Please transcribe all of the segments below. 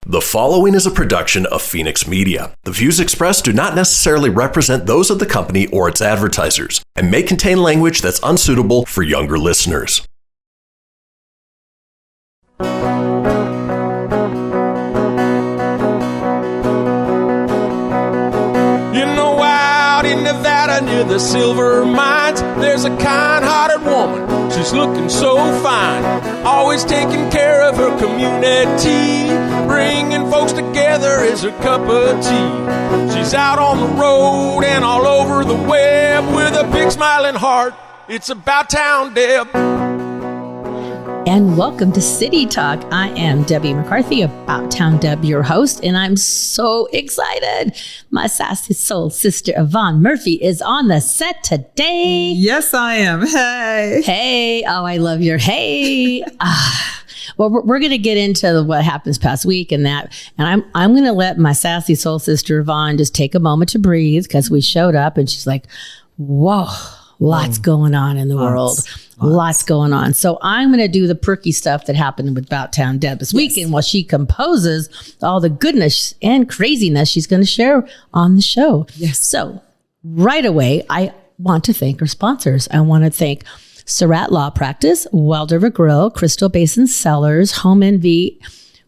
The following is a production of Fenix Media. The views expressed do not necessarily represent those of the company or its advertisers and may contain language that's unsuitable for younger listeners. You know, out in Nevada near the silver mines, there's a kind-hearted woman. She's looking so fine, always taking care of her community. Bringing folks together is her cup of tea. She's out on the road and all over the web with a big smiling heart. It's About Town Deb. And welcome to City Talk. I am Debbie McCarthy, About Town Deb, your host, and I'm so excited. My Sassy Soul Sister, Yvonne Murphy, is on the set today. Yes, I am. Hey. Hey. Oh, I love your hey. Well, we're going to get into what happened this past week and that. And I'm going to let my Sassy Soul Sister, Yvonne, just take a moment to breathe because we showed up and she's like, whoa. Lots going on in the world. Lots going on. So I'm going to do the perky stuff that happened with About Town Deb this weekend while she composes all the goodness and craziness she's going to share on the show. Yes. So right away, I want to thank our sponsors. I want to thank Surratt Law Practice, Wilder Grille, Crystal Basin Cellars, Home Envy,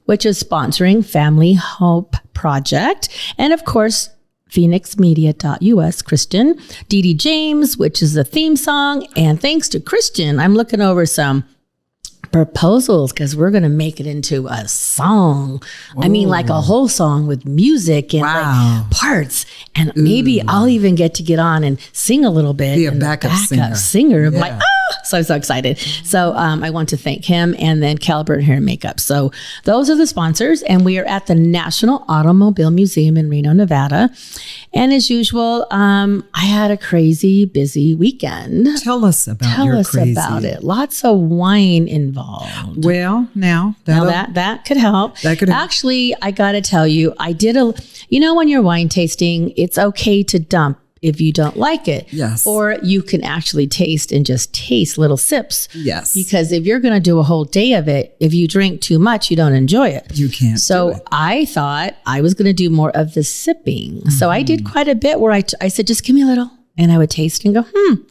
which is sponsoring Family Hope Project, and of course, FenixMedia.us, Christian, Dee Dee James, which is the theme song. And thanks to Christian, I'm looking over some proposals because we're going to make it into a song. Ooh. I mean, like a whole song with music and like parts. And maybe I'll even get on and sing a little bit. Be a backup singer. Yeah. So I'm so excited. So I want to thank him and then Caliburn Hair and Makeup. So those are the sponsors. And we are at the National Automobile Museum in Reno, Nevada. And as usual, I had a crazy busy weekend. Tell us about it. Lots of wine involved. Well, now that could help. Actually, I got to tell you, I did when you're wine tasting, it's okay to dump if you don't like it. Yes. Or you can actually taste and just taste little sips. Yes. Because if you're going to do a whole day of it, if you drink too much, you don't enjoy it. You can't. So I thought I was going to do more of the sipping. Mm-hmm. So I did quite a bit where I said, just give me a little. And I would taste and go,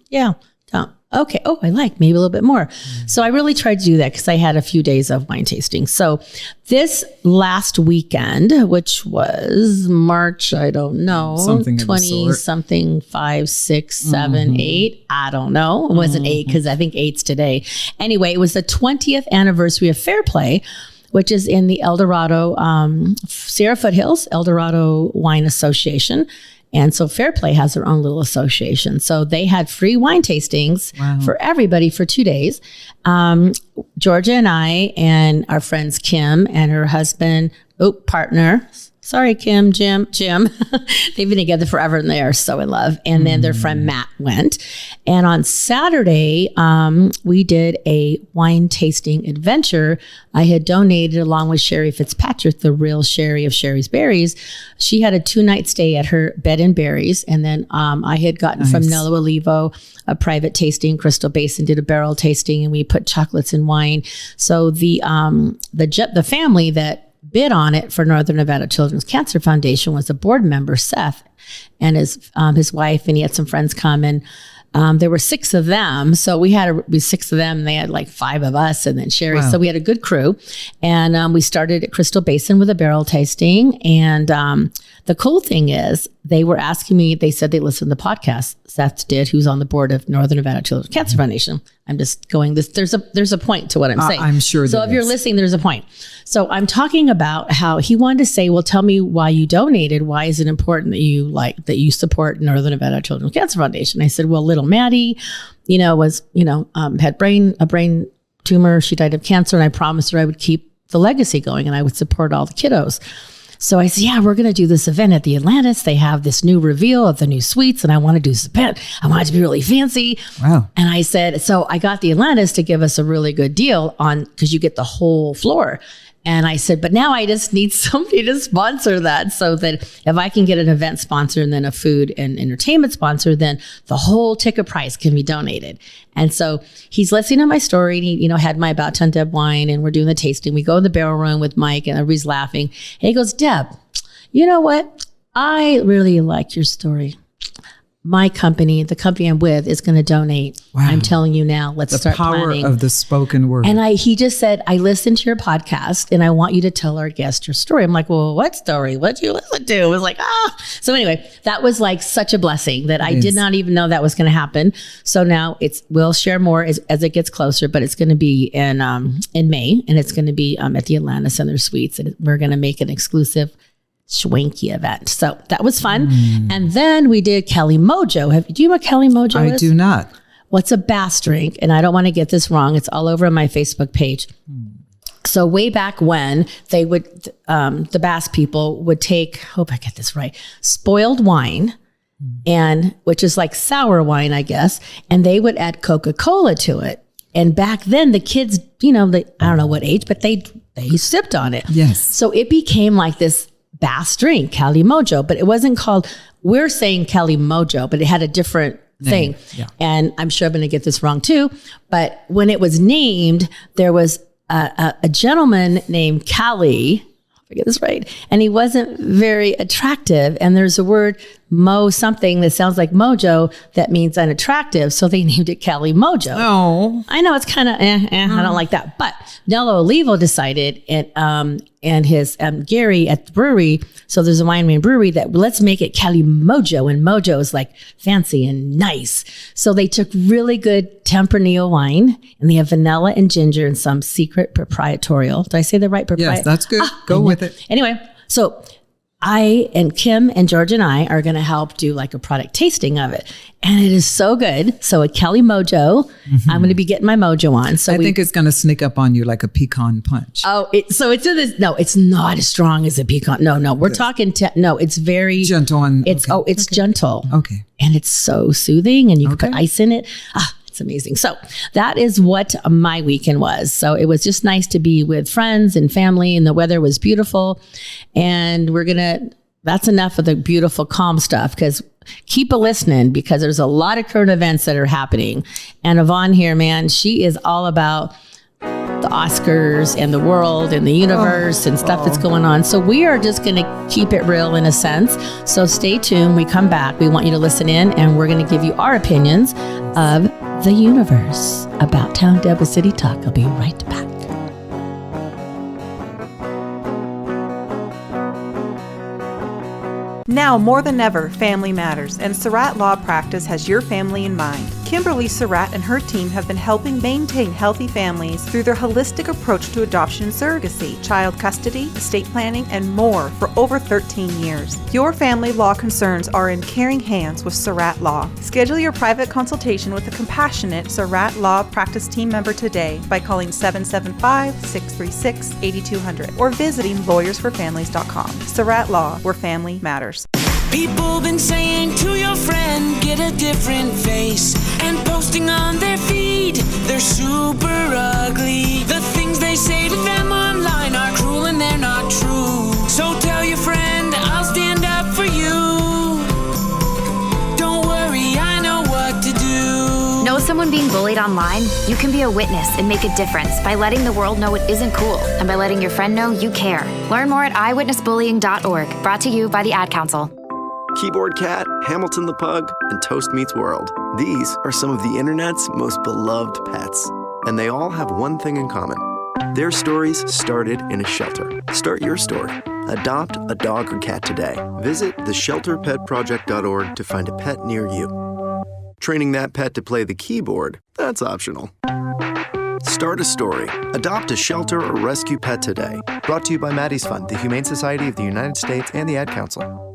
yeah, dump. Okay. Oh, I like maybe a little bit more. So I really tried to do that because I had a few days of wine tasting. So this last weekend, which was March, I don't know, 20 something, 5, 6, 7, 8. I don't know. It wasn't 8 because I think 8's today. Anyway, it was the 20th anniversary of Fair Play, which is in the El Dorado, Sierra Foothills, El Dorado Wine Association. And so Fair Play has their own little association. So they had free wine tastings for everybody for 2 days. Georgia and I and our friends Kim and her husband, partner. Sorry, Kim, Jim. They've been together forever and they are so in love. And then their friend Matt went. And on Saturday, we did a wine tasting adventure. I had donated along with Sherry Fitzpatrick, the real Sherry of Sherry's Berries. She had a 2-night stay at her Bed and Berries. And then I had gotten from Nello Olivo a private tasting. Crystal Basin did a barrel tasting and we put chocolates in wine. So the family that bid on it for Northern Nevada Children's Cancer Foundation was a board member, Seth, and his wife, and he had some friends come, and there were 6 of them. So we had 6 of them, and they had like 5 of us, and then Sherry. Wow. So we had a good crew, and we started at Crystal Basin with a barrel tasting. And the cool thing is, they were asking me. They said they listened to the podcast. Seth did, who's on the board of Northern Nevada Children's Cancer Foundation. I'm just going this. There's a point to what I'm saying. I'm sure. So if you're listening, there's a point. So I'm talking about how he wanted to say, well, tell me why you donated. Why is it important that you support Northern Nevada Children's Cancer Foundation? I said, well, little Maddie, had a brain tumor. She died of cancer, and I promised her I would keep the legacy going and I would support all the kiddos. So I said, yeah, we're going to do this event at the Atlantis. They have this new reveal of the new suites, and I want to do this event. I want it to be really fancy. Wow. And I said, so I got the Atlantis to give us a really good deal on, because you get the whole floor. And I said, but now I just need somebody to sponsor that, so that if I can get an event sponsor and then a food and entertainment sponsor, then the whole ticket price can be donated. And so he's listening to my story, and he, had my About Town Deb wine, and we're doing the tasting. We go in the barrel room with Mike, and everybody's laughing. And he goes, Deb, you know what? I really like your story. My company, the company I'm with, is going to donate. Wow. I'm telling you now, let's start planning. The power of the spoken word. And he just said, I listened to your podcast and I want you to tell our guest your story. I'm like, well, what story? What'd you listen to? It was like, So anyway, that was like such a blessing that I did not even know that was going to happen. So now we'll share more as it gets closer, but it's going to be in May, and it's going to be at the Atlanta Center Suites, and we're going to make an exclusive swanky event. So that was fun. And then we did Kelly Mojo. Do you know what Kelly Mojo is? I do not. Well, it's a bass drink, and I don't want to get this wrong. It's all over on my Facebook page. So way back when they would, the bass people would take, hope I get this right, spoiled wine, which is like sour wine, I guess, and they would add Coca-Cola to it. And back then the kids, I don't know what age, but they sipped on it. Yes. So it became like this bass drink, Kelly Mojo, but it wasn't called, we're saying Kelly Mojo, but it had a different thing. Yeah. And I'm sure I'm going to get this wrong too. But when it was named, there was a gentleman named Kelly, if I get this right, and he wasn't very attractive. And there's a word, mo something, that sounds like mojo, that means unattractive. So they named it Kelly Mojo. Oh, I know it's kind of I don't like that. But Nello Olivo decided, and his Gary at the brewery, so there's a wine brewery, that let's make it Kelly Mojo, and Mojo is like fancy and nice. So they took really good Tempranillo wine, and they have vanilla and ginger and some secret proprietorial. Did I say the right proprietorial? Yes, that's good. Go with it. Anyway, so I and Kim and George and I are going to help do like a product tasting of it. And it is so good. So at Kelly Mojo, I'm going to be getting my mojo on. So I think it's going to sneak up on you like a pecan punch. Oh, so it's in this. No, it's not as strong as a pecan. No, we're talking. It's very gentle. It's gentle. Okay. And it's so soothing, and you can put ice in it. It's amazing. So that is what my weekend was. So it was just nice to be with friends and family, and the weather was beautiful. And that's enough of the beautiful, calm stuff, because keep a listening, because there's a lot of current events that are happening. And Yvonne here, man, she is all about the Oscars and the world and the universe and stuff that's going on. So we are just going to keep it real in a sense. So stay tuned. We come back. We want you to listen in, and we're going to give you our opinions of the universe. About Town Deb with City Talk. I'll be right back. Now more than ever, family matters, and Surratt Law Practice has your family in mind. Kimberly Surratt and her team have been helping maintain healthy families through their holistic approach to adoption and surrogacy, child custody, estate planning, and more for over 13 years. Your family law concerns are in caring hands with Surratt Law. Schedule your private consultation with a compassionate Surratt Law Practice team member today by calling 775-636-8200 or visiting lawyersforfamilies.com. Surratt Law, where family matters. People been saying to your friend, get a different face, and posting on their feed, they're super ugly. The things they say to them online are cruel and they're not true. So tell your friend, I'll stand up for you. Don't worry, I know what to do. Know someone being bullied online? You can be a witness and make a difference by letting the world know it isn't cool, and by letting your friend know you care. Learn more at eyewitnessbullying.org. Brought to you by the Ad Council. Keyboard Cat, Hamilton the Pug, and Toast Meets World. These are some of the internet's most beloved pets, and they all have one thing in common. Their stories started in a shelter. Start your story. Adopt a dog or cat today. Visit theshelterpetproject.org to find a pet near you. Training that pet to play the keyboard, that's optional. Start a story. Adopt a shelter or rescue pet today. Brought to you by Maddie's Fund, the Humane Society of the United States, and the Ad Council.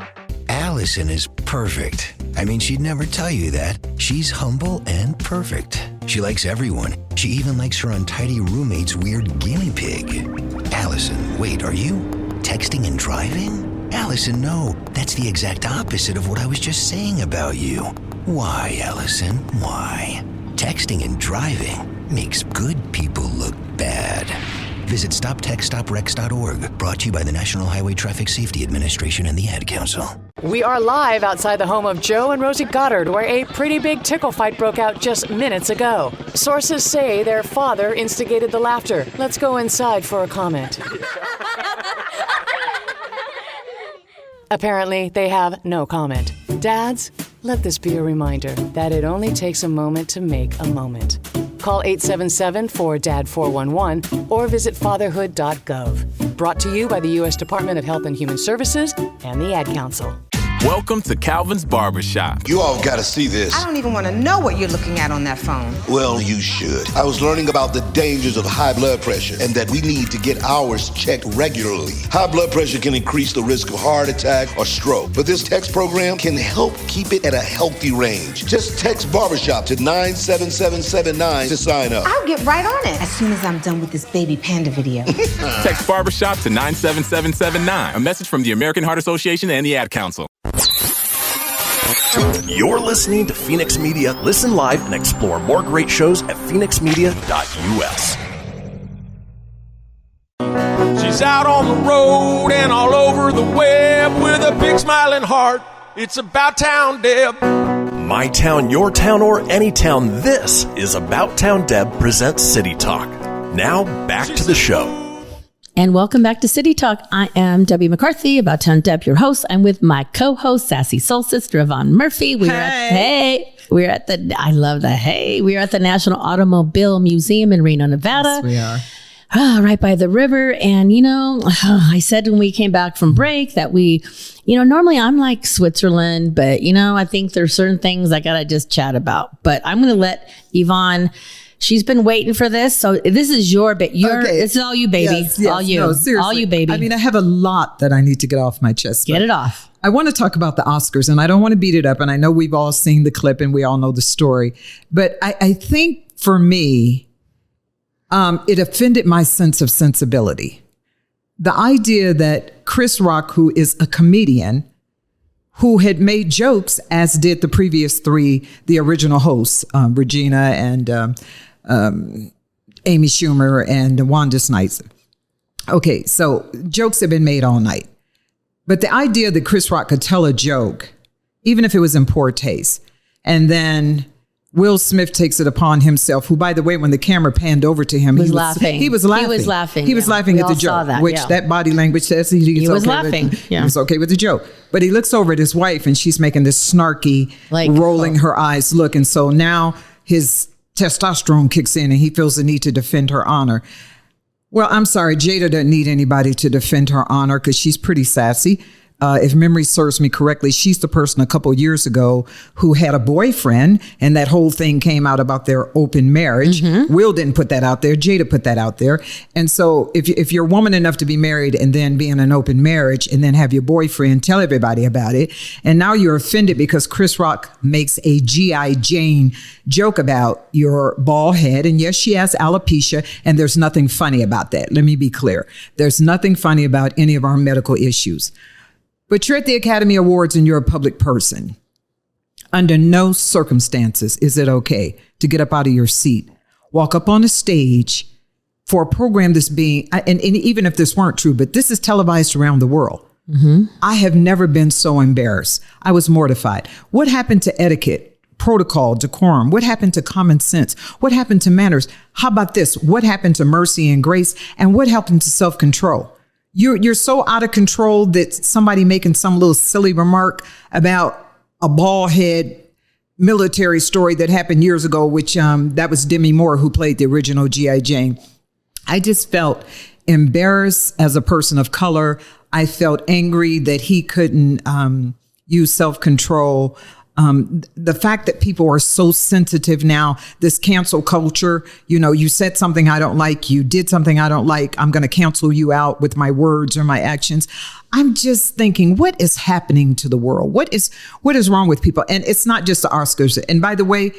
Allison is perfect. I mean, she'd never tell you that. She's humble and perfect. She likes everyone. She even likes her untidy roommate's weird guinea pig. Allison, wait, are you texting and driving? Allison, no. That's the exact opposite of what I was just saying about you. Why, Allison? Why? Texting and driving makes good people look bad. Visit StopTextsStopWrecks.org. Brought to you by the National Highway Traffic Safety Administration and the Ad Council. We are live outside the home of Joe and Rosie Goddard, where a pretty big tickle fight broke out just minutes ago. Sources say their father instigated the laughter. Let's go inside for a comment. Apparently, they have no comment. Dads, let this be a reminder that it only takes a moment to make a moment. Call 877-4DAD-411 or visit fatherhood.gov. Brought to you by the U.S. Department of Health and Human Services and the Ad Council. Welcome to Calvin's Barbershop. You all gotta see this. I don't even want to know what you're looking at on that phone. Well, you should. I was learning about the dangers of high blood pressure and that we need to get ours checked regularly. High blood pressure can increase the risk of heart attack or stroke, but this text program can help keep it at a healthy range. Just text Barbershop to 97779 to sign up. I'll get right on it as soon as I'm done with this baby panda video. Text Barbershop to 97779. A message from the American Heart Association and the Ad Council. You're listening to Fenix Media. Listen live and explore more great shows at phoenixmedia.us. She's out on the road and all over the web with a big smiling heart. It's About Town Deb. My town, your town, or any town, this is About Town Deb presents City Talk. Now, back to the show. And welcome back to City Talk. I am Debbie McCarthy, About Town Deb, your host. I'm with my co-host, Sassy Soul Sister, Yvonne Murphy. We're at the National Automobile Museum in Reno, Nevada. Yes, we are. Right by the river. And, I said when we came back from break that we, normally I'm like Switzerland, but, I think there's certain things I got to just chat about. But I'm going to let Yvonne. She's been waiting for this. So this is your bit. This is all you, baby. Yes, all you. No, seriously. All you, baby. I mean, I have a lot that I need to get off my chest. Get it off. I want to talk about the Oscars, and I don't want to beat it up. And I know we've all seen the clip and we all know the story. But I think for me, it offended my sense of sensibility. The idea that Chris Rock, who is a comedian, who had made jokes, as did the previous three, the original hosts, Regina and Amy Schumer and Wanda Snipes. Okay, so jokes have been made all night. But the idea that Chris Rock could tell a joke, even if it was in poor taste, and then Will Smith takes it upon himself, who, by the way, when the camera panned over to him, he was laughing. He was laughing at the joke, that body language says he was laughing. He was okay with the joke. But he looks over at his wife and she's making this snarky, rolling her eyes look. And so now his testosterone kicks in and he feels the need to defend her honor. Well, I'm sorry, Jada doesn't need anybody to defend her honor because she's pretty sassy. If memory serves me correctly, she's the person a couple years ago who had a boyfriend, and that whole thing came out about their open marriage. Mm-hmm. Will didn't put that out there. Jada put that out there. And so if you're woman enough to be married and then be in an open marriage and then have your boyfriend tell everybody about it, and now you're offended because Chris Rock makes a G.I. Jane joke about your bald head. And yes, she has alopecia, and there's nothing funny about that. Let me be clear. There's nothing funny about any of our medical issues. But you're at the Academy Awards and you're a public person. Under no circumstances is it okay to get up out of your seat, walk up on a stage for a program that's being, and even if this weren't true, but this is televised around the world. Mm-hmm. I have never been so embarrassed. I was mortified. What happened to etiquette, protocol, decorum? What happened to common sense? What happened to manners? How about this? What happened to mercy and grace? And what happened to self-control? You're so out of control that somebody making some little silly remark about a bald head military story that happened years ago, which that was Demi Moore who played the original G.I. Jane. I just felt embarrassed as a person of color. I felt angry that he couldn't use self-control. The fact that people are so sensitive now, this cancel culture, you said something I don't like, you did something I don't like, I'm going to cancel you out with my words or my actions. I'm just thinking, what is happening to the world? What is wrong with people? And it's not just the Oscars. And by the way,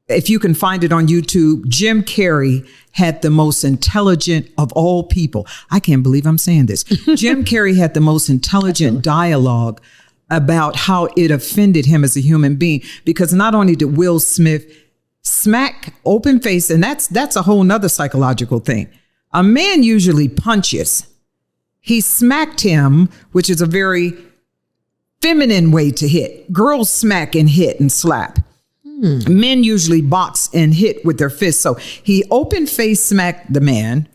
if you can find it on YouTube, Jim Carrey had the most intelligent of all people. I can't believe I'm saying this. Jim Carrey had the most intelligent dialogue about how it offended him as a human being, because not only did Will Smith smack open face, and that's a whole nother psychological thing. A man usually punches. He smacked him, which is a very feminine way to hit. Girls smack and hit and slap. Men usually box and hit with their fists. So he open face smacked the man,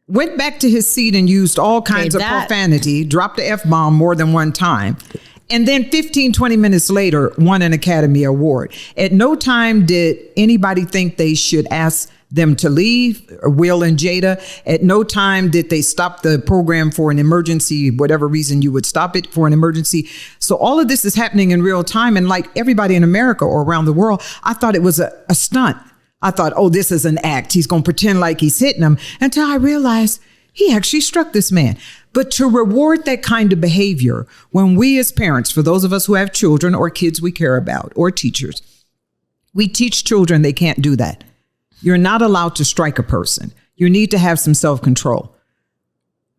went back to his seat and used all kinds of profanity, dropped the F-bomb more than one time. And then 15, 20 minutes later, won an Academy Award. At no time did anybody think they should ask them to leave, Will and Jada. At no time did they stop the program for an emergency, whatever reason you would stop it for an emergency. So all of this is happening in real time. And like everybody in America or around the world, I thought it was a stunt. I thought, oh, this is an act. He's going to pretend like he's hitting him, until I realized he actually struck this man. But to reward that kind of behavior, when we as parents, for those of us who have children or kids we care about or teachers, we teach children they can't do that. You're not allowed to strike a person. You need to have some self-control.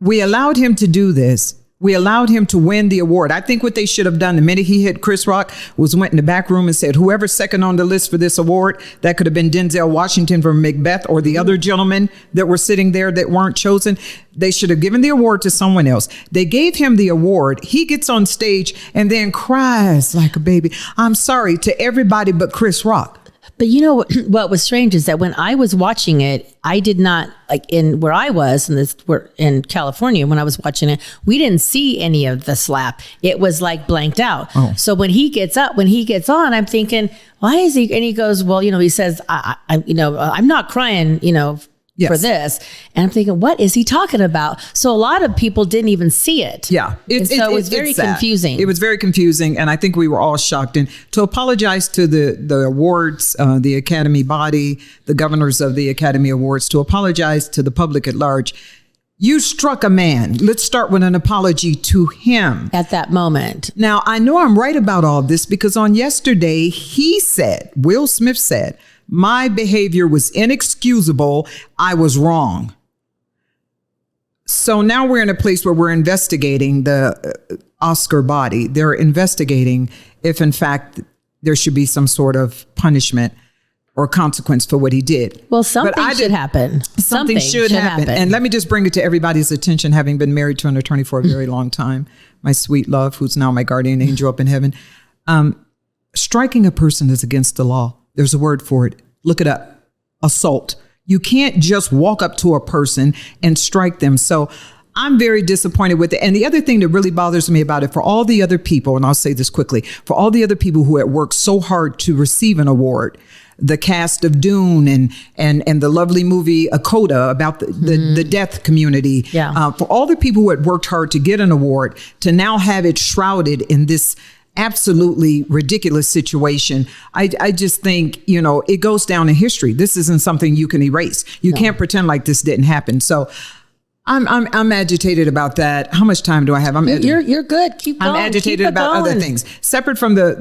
We allowed him to do this. We allowed him to win the award. I think what they should have done the minute he hit Chris Rock was went in the back room and said, whoever's second on the list for this award, that could have been Denzel Washington from Macbeth or the other gentlemen that were sitting there that weren't chosen. They should have given the award to someone else. They gave him the award. He gets on stage and then cries like a baby. I'm sorry to everybody but Chris Rock. But you know what was strange is that when I was watching it, I did not, like in where I was in California, when I was watching it, we didn't see any of the slap. It was like blanked out. Oh. So when he gets on, I'm thinking, why is he? And he goes, well, he says, I'm not crying, for this. And I'm thinking, what is he talking about? So a lot of people didn't even see it. Yeah. So it was very confusing. It was very confusing. And I think we were all shocked. And to apologize to the awards, the Academy body, the governors of the Academy Awards, to apologize to the public at large. You struck a man. Let's start with an apology to him. At that moment. Now, I know I'm right about all this because on yesterday, Will Smith said, my behavior was inexcusable. I was wrong. So now we're in a place where we're investigating the Oscar body. They're investigating if, in fact, there should be some sort of punishment or consequence for what he did. Well, something should happen. Something should happen. And let me just bring it to everybody's attention, having been married to an attorney for a very long time, my sweet love, who's now my guardian angel up in heaven. Striking a person is against the law. There's a word for it. Look it up. Assault. You can't just walk up to a person and strike them. So I'm very disappointed with it. And the other thing that really bothers me about it, for all the other people, and I'll say this quickly, for all the other people who had worked so hard to receive an award, the cast of Dune and the lovely movie A Coda about the deaf community, for all the people who had worked hard to get an award, to now have it shrouded in this absolutely ridiculous situation. I just think, it goes down in history. This isn't something you can erase. You can't pretend like this didn't happen. So I'm agitated about that. How much time do I have? You're good. Keep going. I'm agitated about other things. Separate from the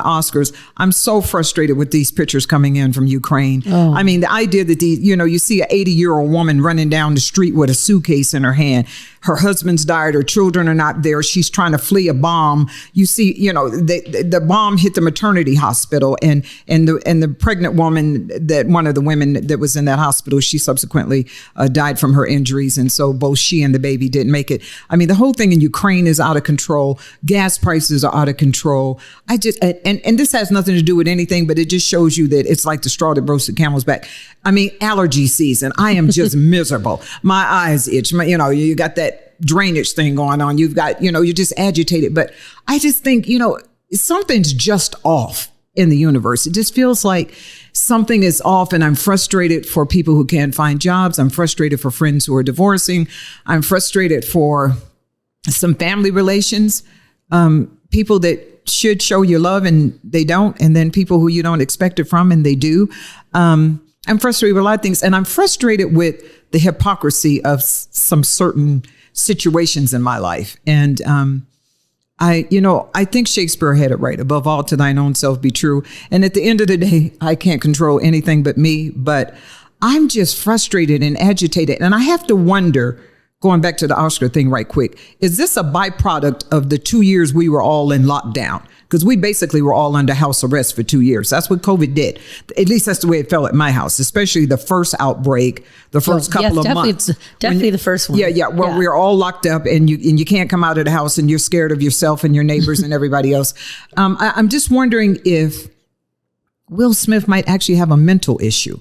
Oscars, I'm so frustrated with these pictures coming in from Ukraine. Oh. I mean, the idea that you see an 80-year-old woman running down the street with a suitcase in her hand. Her husband's died. Her children are not there. She's trying to flee a bomb. You see, the bomb hit the maternity hospital, and the pregnant woman, that one of the women that was in that hospital, she subsequently died from her injuries, and so both she and the baby didn't make it. I mean, the whole thing in Ukraine is out of control. Gas prices are out of control. And this has nothing to do with anything, but it just shows you that it's like the straw that broke the camel's back. I mean, allergy season. I am just miserable. My eyes itch. You got that drainage thing going on. You've got, you're just agitated. But I just think, something's just off in the universe. It just feels like something is off, and I'm frustrated for people who can't find jobs. I'm frustrated for friends who are divorcing. I'm frustrated for some family relations, people that should show you love and they don't, and then people who you don't expect it from and they do. I'm frustrated with a lot of things, and I'm frustrated with the hypocrisy of some certain situations in my life. And I think Shakespeare had it right. Above all, to thine own self be true. And at the end of the day, I can't control anything but me. But I'm just frustrated and agitated. And I have to wonder, going back to the Oscar thing right quick, is this a byproduct of the 2 years we were all in lockdown? because we basically were all under house arrest for 2 years. That's what COVID did. At least that's the way it felt at my house, especially the first outbreak, the first couple of months. Definitely the first one. Yeah. Well, we're all locked up and you can't come out of the house and you're scared of yourself and your neighbors and everybody else. I'm just wondering if Will Smith might actually have a mental issue.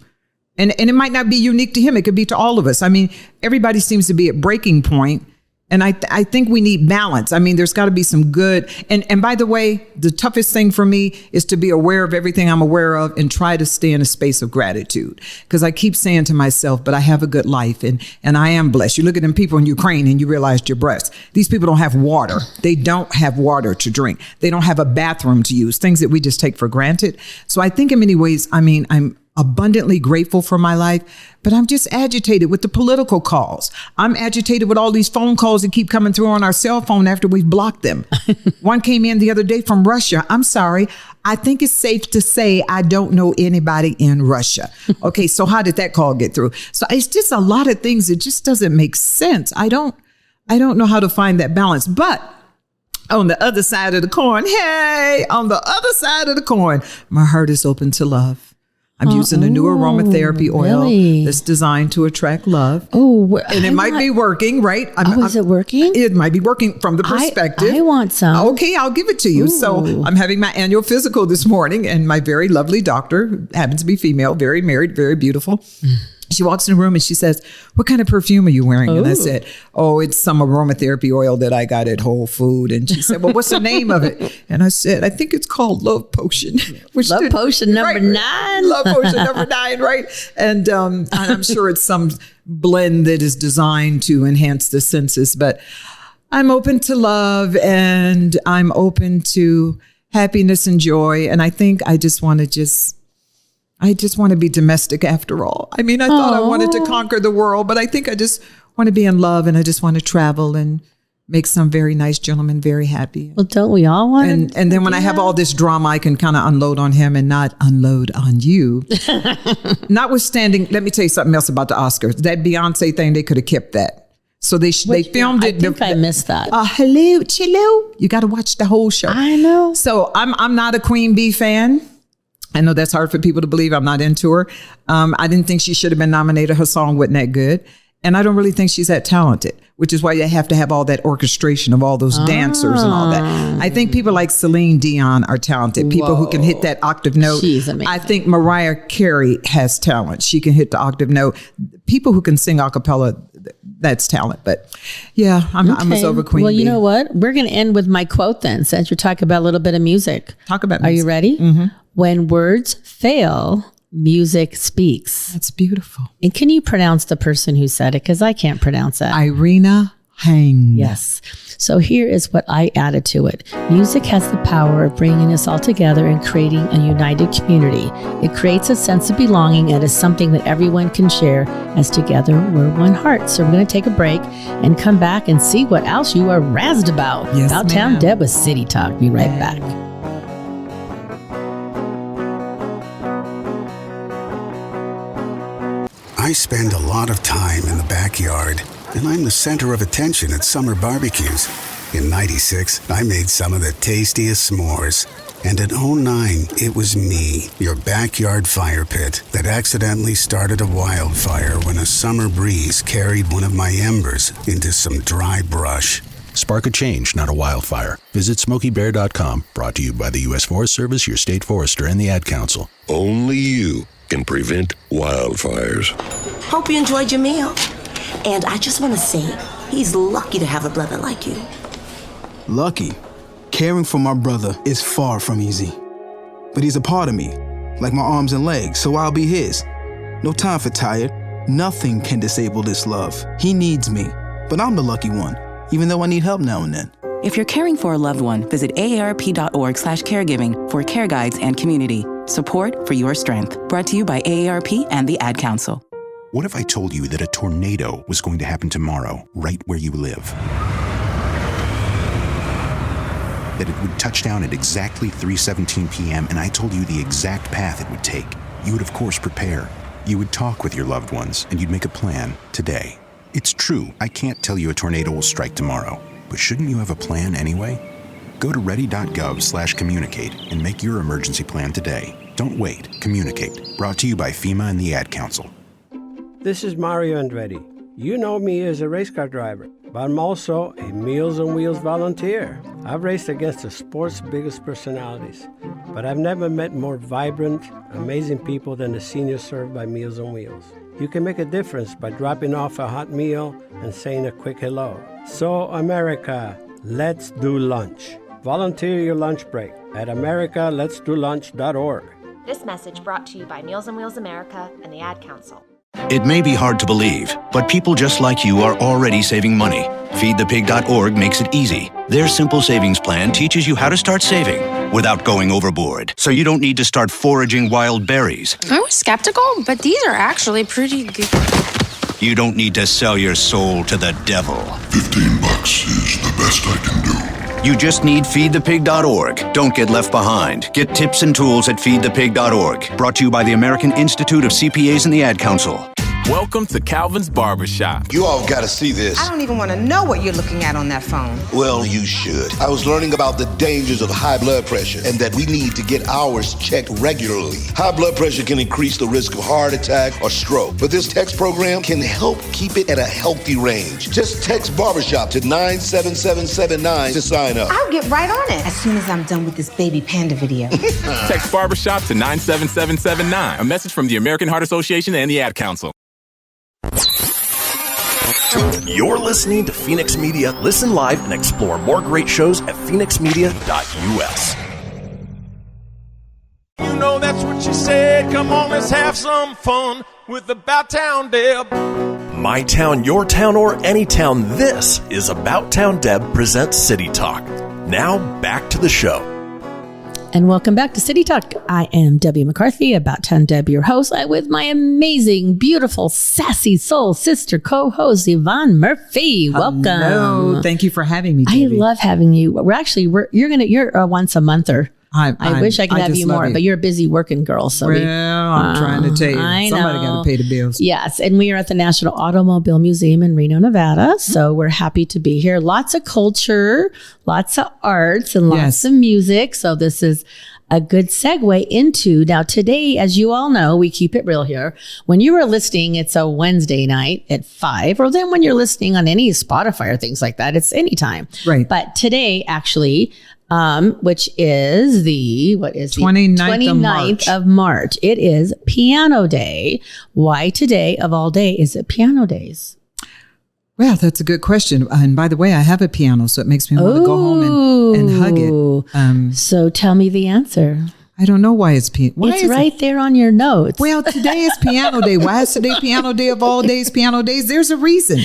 And it might not be unique to him. It could be to all of us. I mean, everybody seems to be at breaking point. And I think we need balance. I mean, there's got to be some good. And by the way, the toughest thing for me is to be aware of everything I'm aware of and try to stay in a space of gratitude. Because I keep saying to myself, but I have a good life and I am blessed. You look at them people in Ukraine and you realize you're blessed. These people don't have water. They don't have water to drink. They don't have a bathroom to use, things that we just take for granted. So I think in many ways, I mean, I'm abundantly grateful for my life, but I'm just agitated with the political calls. I'm agitated with all these phone calls that keep coming through on our cell phone after we've blocked them. One came in the other day from Russia. I'm sorry. I think it's safe to say I don't know anybody in Russia. Okay, so how did that call get through? So it's just a lot of things that just doesn't make sense. I don't know how to find that balance. But on the other side of the coin, my heart is open to love. I'm using a new aromatherapy oil that's designed to attract love. Oh, and it might be working, right? Is it working? It might be working from the perspective. I want some. Okay, I'll give it to you. Ooh. So I'm having my annual physical this morning, and my very lovely doctor, who happens to be female, very married, very beautiful. She walks in the room and she says, "What kind of perfume are you wearing?" And I said, "Oh, it's some aromatherapy oil that I got at Whole Food." And she said, "Well, what's the name of it?" And I said, "I think it's called Love Potion." Love Potion number 9. Love Potion number 9, right? And I'm sure it's some blend that is designed to enhance the senses. But I'm open to love and I'm open to happiness and joy. And I think I just want to be domestic after all. I mean, I thought I wanted to conquer the world, but I think I just want to be in love and I just want to travel and make some very nice gentlemen very happy. Well, don't we all want And then when I have all this drama, I can kind of unload on him and not unload on you. Notwithstanding, let me tell you something else about the Oscars. That Beyonce thing, they could have kept that. So they filmed it. I think I missed that. Hello, chillo. You got to watch the whole show. I know. So I'm not a Queen Bee fan. I know that's hard for people to believe. I'm not into her. I didn't think she should have been nominated. Her song wasn't that good. And I don't really think she's that talented, which is why you have to have all that orchestration of all those dancers and all that. I think people like Celine Dion are talented. People who can hit that octave note. She's amazing. I think Mariah Carey has talent. She can hit the octave note. People who can sing a cappella, that's talent. But yeah, I'm over Queen Bee. Well, you know what? We're going to end with my quote then, since you're talking about a little bit of music. Talk about music. Are you ready? Mm-hmm. When words fail, music speaks. That's beautiful. And can you pronounce the person who said it? Because I can't pronounce that. Irina Hang. Yes. So here is what I added to it. Music has the power of bringing us all together and creating a united community. It creates a sense of belonging and is something that everyone can share, as together we're one heart. So we're going to take a break and come back and see what else you are razzed about. Yes, Outtown ma'am. Deb with City Talk. Be right back. I spend a lot of time in the backyard, and I'm the center of attention at summer barbecues. In '96, I made some of the tastiest s'mores. And in '09, it was me, your backyard fire pit, that accidentally started a wildfire when a summer breeze carried one of my embers into some dry brush. Spark a change, not a wildfire. Visit SmokeyBear.com. Brought to you by the U.S. Forest Service, your state forester, and the Ad Council. Only you can prevent wildfires. Hope you enjoyed your meal. And I just want to say, he's lucky to have a brother like you. Lucky? Caring for my brother is far from easy. But he's a part of me, like my arms and legs, so I'll be his. No time for tired. Nothing can disable this love. He needs me, but I'm the lucky one, even though I need help now and then. If you're caring for a loved one, visit aarp.org/caregiving for care guides and community. Support for your strength. Brought to you by AARP and the Ad Council. What if I told you that a tornado was going to happen tomorrow, right where you live? That it would touch down at exactly 3:17 p.m. and I told you the exact path it would take. You would, of course, prepare. You would talk with your loved ones, and you'd make a plan today. It's true, I can't tell you a tornado will strike tomorrow, but shouldn't you have a plan anyway? Go to ready.gov/communicate and make your emergency plan today. Don't wait. Communicate. Brought to you by FEMA and the Ad Council. This is Mario Andretti. You know me as a race car driver, but I'm also a Meals on Wheels volunteer. I've raced against the sport's biggest personalities, but I've never met more vibrant, amazing people than the seniors served by Meals on Wheels. You can make a difference by dropping off a hot meal and saying a quick hello. So, America, let's do lunch. Volunteer your lunch break at americaletsdolunch.org. This message brought to you by Meals on Wheels America and the Ad Council. It may be hard to believe, but people just like you are already saving money. FeedThePig.org makes it easy. Their simple savings plan teaches you how to start saving without going overboard, so you don't need to start foraging wild berries. I was skeptical, but these are actually pretty good. You don't need to sell your soul to the devil. $15 is the best I can do. You just need FeedThePig.org. Don't get left behind. Get tips and tools at FeedThePig.org. Brought to you by the American Institute of CPAs and the Ad Council. Welcome to Calvin's Barbershop. You all got to see this. I don't even want to know what you're looking at on that phone. Well, you should. I was learning about the dangers of high blood pressure and that we need to get ours checked regularly. High blood pressure can increase the risk of heart attack or stroke, but this text program can help keep it at a healthy range. Just text Barbershop to 97779 to sign up. I'll get right on it as soon as I'm done with this baby panda video. Text Barbershop to 97779. A message from the American Heart Association and the Ad Council. You're listening to Fenix Media. Listen live and explore more great shows at fenixmedia.us. You know that's what she said. Come on, let's have some fun with About Town Deb. My town, your town, or any town, this is About Town Deb presents City Talk. Now, back to the show. And welcome back to City Talk. I am Debbie McCarthy, About Town Deb, your host, with my amazing, beautiful, sassy soul sister co-host, Yvonne Murphy. Welcome. Hello. Thank you for having me, Debbie. I love having you. You're a once a monther. I wish I could have you more, but you're a busy working girl. So I'm trying to tell you, somebody got to pay the bills. Yes, and we are at the National Automobile Museum in Reno, Nevada. So we're happy to be here. Lots of culture, lots of arts, and lots of music. So this is a good segue into, now today, as you all know, we keep it real here. When you are listening, it's a Wednesday night at 5, or then when you're listening on any Spotify or things like that, it's anytime. Right. But today, actually, which is the 29th of March. It is Piano Day. Why today of all day is it Piano Days? Well, that's a good question. And by the way, I have a piano, so it makes me want to go home and hug it. So tell me the answer. I don't know why it's piano. It's right there on your notes. Well, today is Piano Day. Why is today Piano Day of all days, Piano Days? There's a reason.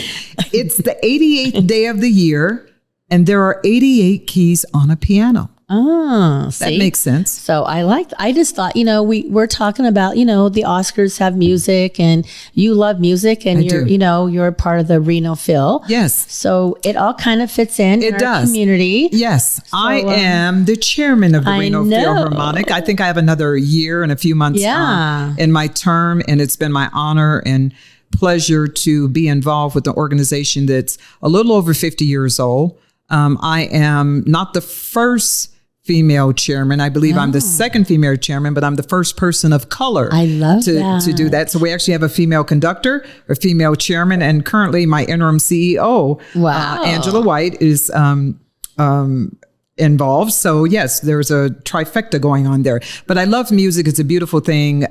It's the 88th day of the year, and there are 88 keys on a piano. Oh, that makes sense. So I just thought, we're talking about, the Oscars have music and you love music and you're part of the Reno Phil. Yes. So it all kind of fits in our community. Yes. So, I am the chairman of the Reno Philharmonic. I think I have another year and a few months in my term, and it's been my honor and pleasure to be involved with an organization that's a little over 50 years old. I am not the first female chairman. I believe I'm the second female chairman, but I'm the first person of color to do that. So we actually have a female conductor, a female chairman, and currently my interim CEO, Angela White, is involved. So yes, there's a trifecta going on there. But I love music. It's a beautiful thing.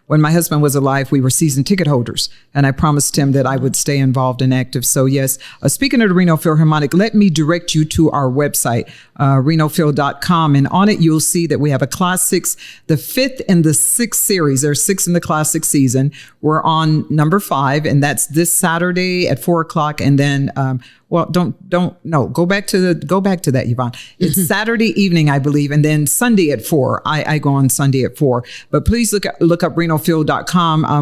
When my husband was alive, we were season ticket holders, and I promised him that I would stay involved and active. So yes, speaking of the Reno Philharmonic, let me direct you to our website, renophil.com. And on it, you'll see that we have a classics, the 5th and the 6th series. There's 6 in the classic season. We're on number 5, and that's this Saturday at 4:00. And then, go back to that, Yvonne. It's Saturday evening, I believe. And then Sunday at 4. I go on Sunday at 4, but please look up renophil.com.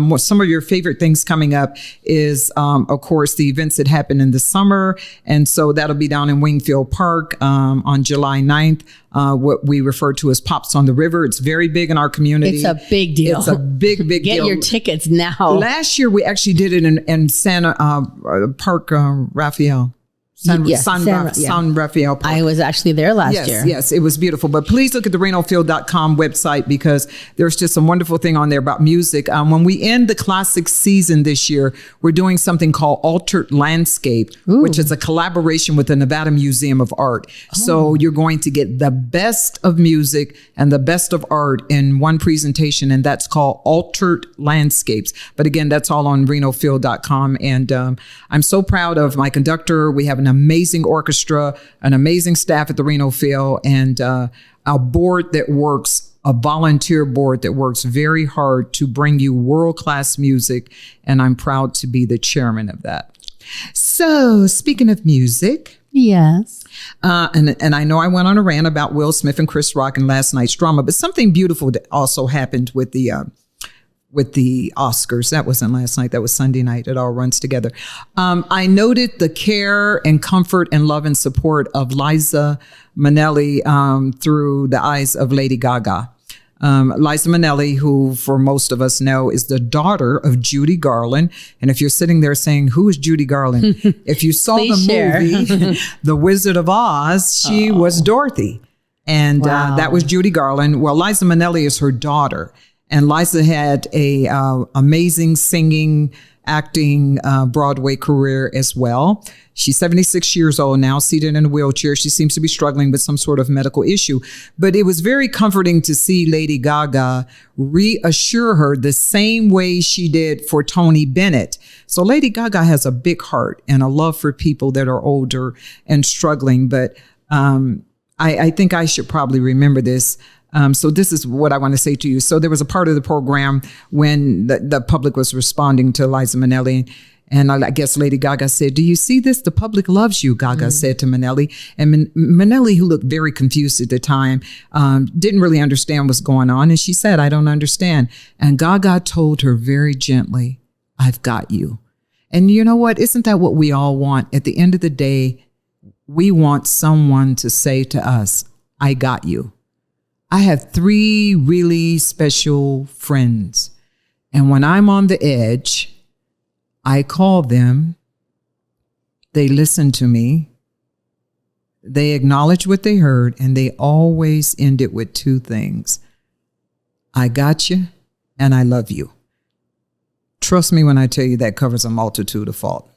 What some of your favorite things coming up is, of course, the events that happen in the summer. And so that'll be down in Wingfield Park, on July 9th. What we refer to as Pops on the River. It's very big in our community. It's a big deal. It's a big deal. Get your tickets now. Last year, we actually did it in Santa Park, Raphael. San San Rafael Park. I was actually there last year. Yes, it was beautiful. But please look at the renophil.com website because there's just some wonderful thing on there about music. When we end the classic season this year, we're doing something called Altered Landscape, which is a collaboration with the Nevada Museum of Art. So you're going to get the best of music and the best of art in one presentation, and that's called Altered Landscapes. But again, that's all on renophil.com. And I'm so proud of my conductor. We have an amazing orchestra, an amazing staff at the Reno Phil, and a board that works, a volunteer board that works very hard to bring you world-class music. And I'm proud to be the chairman of that. So speaking of music. Yes. And I know I went on a rant about Will Smith and Chris Rock and last night's drama, but something beautiful that also happened with the Oscars. That wasn't last night. That was Sunday night. It all runs together. I noted the care and comfort and love and support of Liza Minnelli through the eyes of Lady Gaga. Liza Minnelli, who for most of us know is the daughter of Judy Garland. And if you're sitting there saying, who is Judy Garland? If you saw the movie, The Wizard of Oz, she was Dorothy. And that was Judy Garland. Well, Liza Minnelli is her daughter. And Liza had a amazing singing, acting, Broadway career as well. She's 76 years old now, seated in a wheelchair. She seems to be struggling with some sort of medical issue. But it was very comforting to see Lady Gaga reassure her the same way she did for Tony Bennett. So Lady Gaga has a big heart and a love for people that are older and struggling. But I think I should probably remember this. So this is what I want to say to you. So there was a part of the program when the public was responding to Liza Minnelli. And I guess Lady Gaga said, do you see this? The public loves you, Gaga said to Minnelli. And Minnelli, who looked very confused at the time, didn't really understand what's going on. And she said, I don't understand. And Gaga told her very gently, I've got you. And you know what? Isn't that what we all want? At the end of the day, we want someone to say to us, I got you. I have 3 really special friends. And when I'm on the edge, I call them, they listen to me, they acknowledge what they heard, and they always end it with 2 things. I got you, and I love you. Trust me when I tell you that covers a multitude of fault.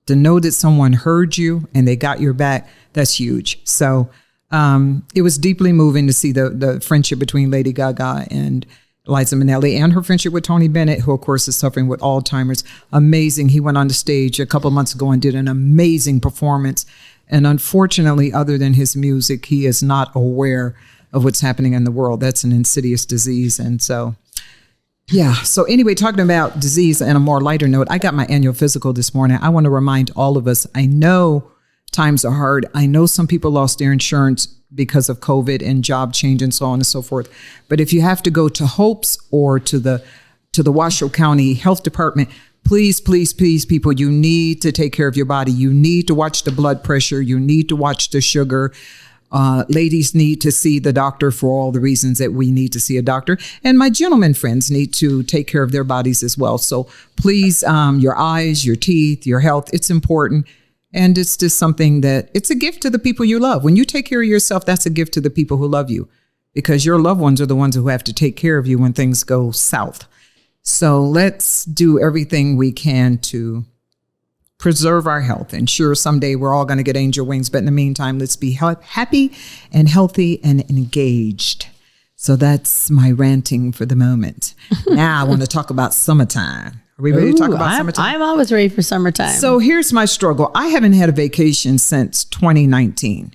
To know that someone heard you and they got your back, that's huge. So it was deeply moving to see the friendship between Lady Gaga and Liza Minnelli, and her friendship with Tony Bennett, who of course is suffering with Alzheimer's. Amazing. He went on the stage a couple of months ago and did an amazing performance. And unfortunately, other than his music, he is not aware of what's happening in the world. That's an insidious disease. And so, yeah. So anyway, talking about disease and a more lighter note, I got my annual physical this morning. I want to remind all of us, I know times are hard. I know some people lost their insurance because of COVID and job change and so on and so forth. But if you have to go to Hope's or to the Washoe County Health Department, please, please, please, people, you need to take care of your body. You need to watch the blood pressure. You need to watch the sugar. Ladies need to see the doctor for all the reasons that we need to see a doctor. And my gentlemen friends need to take care of their bodies as well. So please, your eyes, your teeth, your health, it's important. And it's just something that it's a gift to the people you love. When you take care of yourself, that's a gift to the people who love you, because your loved ones are the ones who have to take care of you when things go south. So let's do everything we can to preserve our health. And sure, someday we're all going to get angel wings. But in the meantime, let's be happy and healthy and engaged. So that's my ranting for the moment. Now I want to talk about summertime. Are we ready to talk about summertime? I'm always ready for summertime. So here's my struggle. I haven't had a vacation since 2019,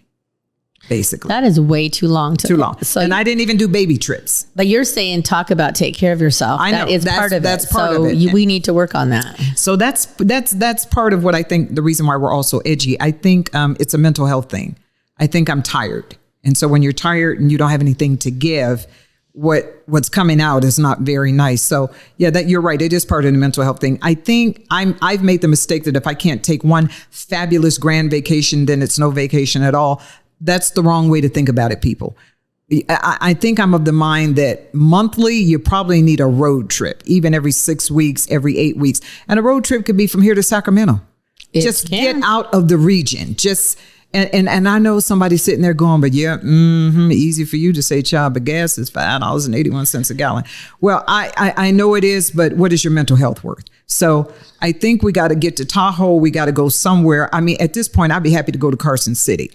basically. That is way too long. Too long. So, and I didn't even do baby trips. But you're saying talk about take care of yourself. I know. That is part of it. That's part of it. So we need to work on that. So that's part of what I think the reason why we're all so edgy. I think it's a mental health thing. I think I'm tired. And so when you're tired and you don't have anything to give, what's coming out is not very nice. So yeah, that you're right. It is part of the mental health thing. I think I've made the mistake that if I can't take one fabulous grand vacation, then it's no vacation at all. That's the wrong way to think about it, people. I think I'm of the mind that monthly, you probably need a road trip, even every 6 weeks, every 8 weeks. And a road trip could be from here to Sacramento. Just get out of the region. And I know somebody's sitting there going, but easy for you to say, child, but gas is $5.81 a gallon. Well, I know it is, but what is your mental health worth? So I think we got to get to Tahoe. We got to go somewhere. I mean, at this point, I'd be happy to go to Carson City.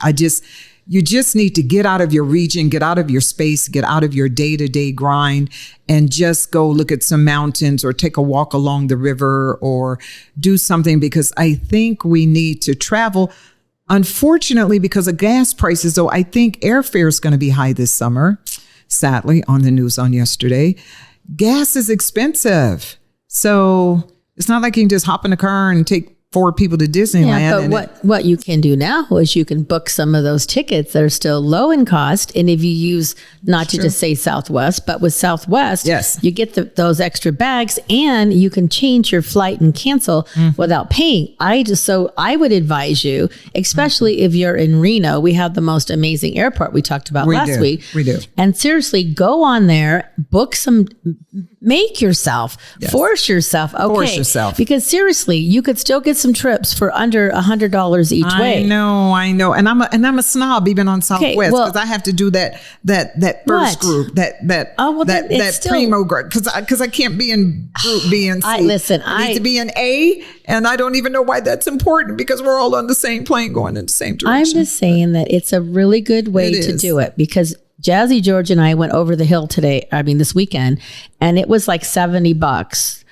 You just need to get out of your region, get out of your space, get out of your day-to-day grind, and just go look at some mountains or take a walk along the river or do something, because I think we need to travel. Unfortunately, because of gas prices, though, I think airfare is going to be high this summer. Sadly, on the news on yesterday, gas is expensive. So it's not like you can just hop in a car and take 4 people to Disneyland. Yeah, but what you can do now is you can book some of those tickets that are still low in cost. And if you use, not to just say Southwest, but with Southwest, you get those extra bags and you can change your flight and cancel without paying. So I would advise you, especially if you're in Reno, we have the most amazing airport we talked about last week. We do. And seriously, go on there, book some, make yourself, force yourself. Okay. Force yourself. Because seriously, you could still get some trips for under $100 each way. I know. And I'm a snob even on Southwest, because I have to do that first group, that primo group, because I can't be in group B and C. I need to be in A, and I don't even know why that's important, because we're all on the same plane going in the same direction. I'm just saying that it's a really good way to do it, because Jazzy George and I went over the hill this weekend, and it was like $70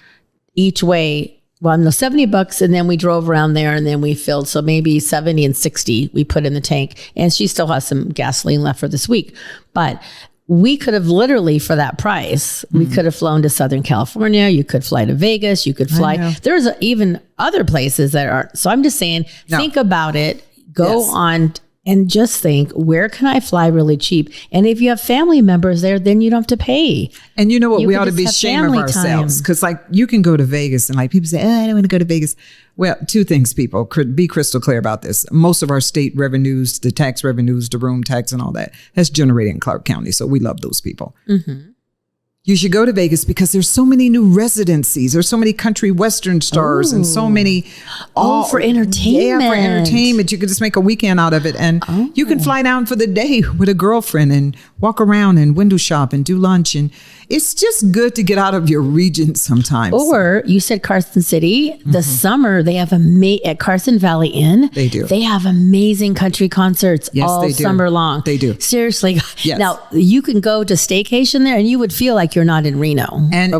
each way. Well, no, $70, and then we drove around there, and then we filled. So maybe 70 and 60 we put in the tank, and she still has some gasoline left for this week. But we could have literally, for that price, we could have flown to Southern California. You could fly to Vegas. You could fly. There's even other places that are. So I'm just saying, think about it. Go on and just think, where can I fly really cheap? And if you have family members there, then you don't have to pay. And you know what? We ought to be ashamed of ourselves, because like you can go to Vegas and like people say, I don't want to go to Vegas. Well, 2 things, people. Be crystal clear about this. Most of our state revenues, the tax revenues, the room tax and all that's generated in Clark County. So we love those people. Mm-hmm. You should go to Vegas because there's so many new residencies. There's so many country western stars and so many. For entertainment. Yeah, for entertainment. You could just make a weekend out of it. And you can fly down for the day with a girlfriend and walk around and window shop and do lunch. And it's just good to get out of your region sometimes. Or you said Carson City. The summer, they have at Carson Valley Inn. They do. They have amazing country concerts all summer long. They do. Seriously. Yes. Now, you can go to staycation there and you would feel like you're not in Reno. And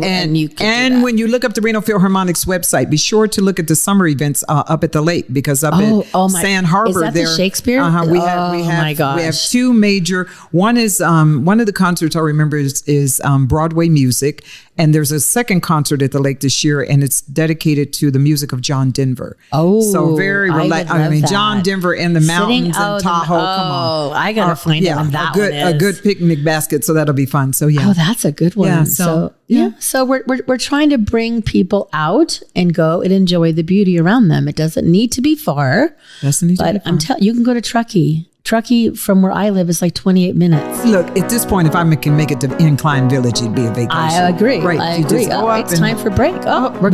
when you look up the Reno Philharmonic's website, be sure to look at the summer events up at the lake, because up at Sand Harbor, is that the Shakespeare? We have 2 major. One is one of the concerts I remember is Broadway music, and there's a second concert at the lake this year, and it's dedicated to the music of John Denver. So very relaxed. I mean, John Denver in the mountains in Tahoe. Come on, I gotta find out that one is. A good picnic basket, so that'll be fun. So yeah, that's a good one. Yeah, so we're trying to bring people out and go and enjoy the beauty around them. It doesn't need to be far. I'm telling you, can go to Truckee. Truckee from where I live is like 28 minutes. Look, at this point, if I can make it to Incline Village, it'd be a vacation. I agree. Right. I agree. It's time for break. We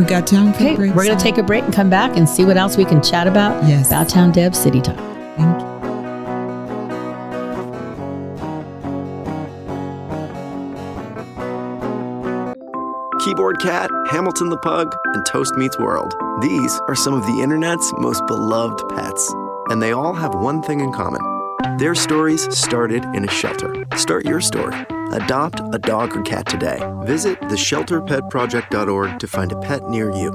got time for break. We're going to take a break and come back and see what else we can chat about. Yes. About Town Deb City Talk. Thank you. Keyboard Cat, Hamilton the Pug, and Toast Meets World. These are some of the internet's most beloved pets. And they all have one thing in common. Their stories started in a shelter. Start your story. Adopt a dog or cat today. Visit theshelterpetproject.org to find a pet near you.